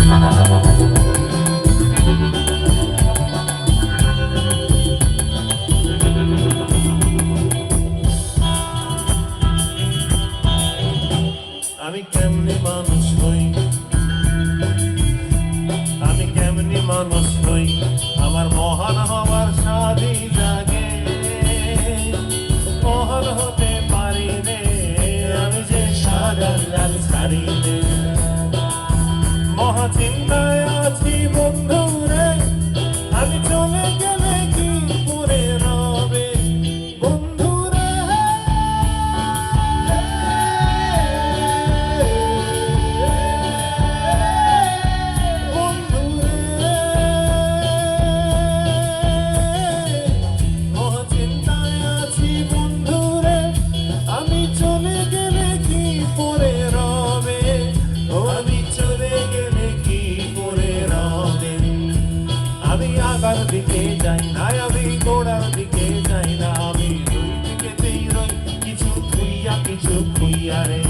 আমি কেমনে মানুষ হই, আমি কেমনে মানুষ হই, আমার মহান হওয়ার স্বাদই জাগে। মহান হতে পারি রে আমি যে সাগর লাল ছাড়ি রে। মহা চিন্তায় আছি বন্ধু রে, আমি চলে গেলে কি পরে রবে বন্ধু রে। বন্ধু রে, মহা চিন্তায় আছি বন্ধু রে, আমি চলে গেলে কি পরে রবে। ও আমি চলে গেলে কি পরে রবে। আমি আগার দিকে যাই না, আমি গোড়ার দিকে যাই না, আমি দুই দিকেতেই রই, কিছু খুইয়া রে।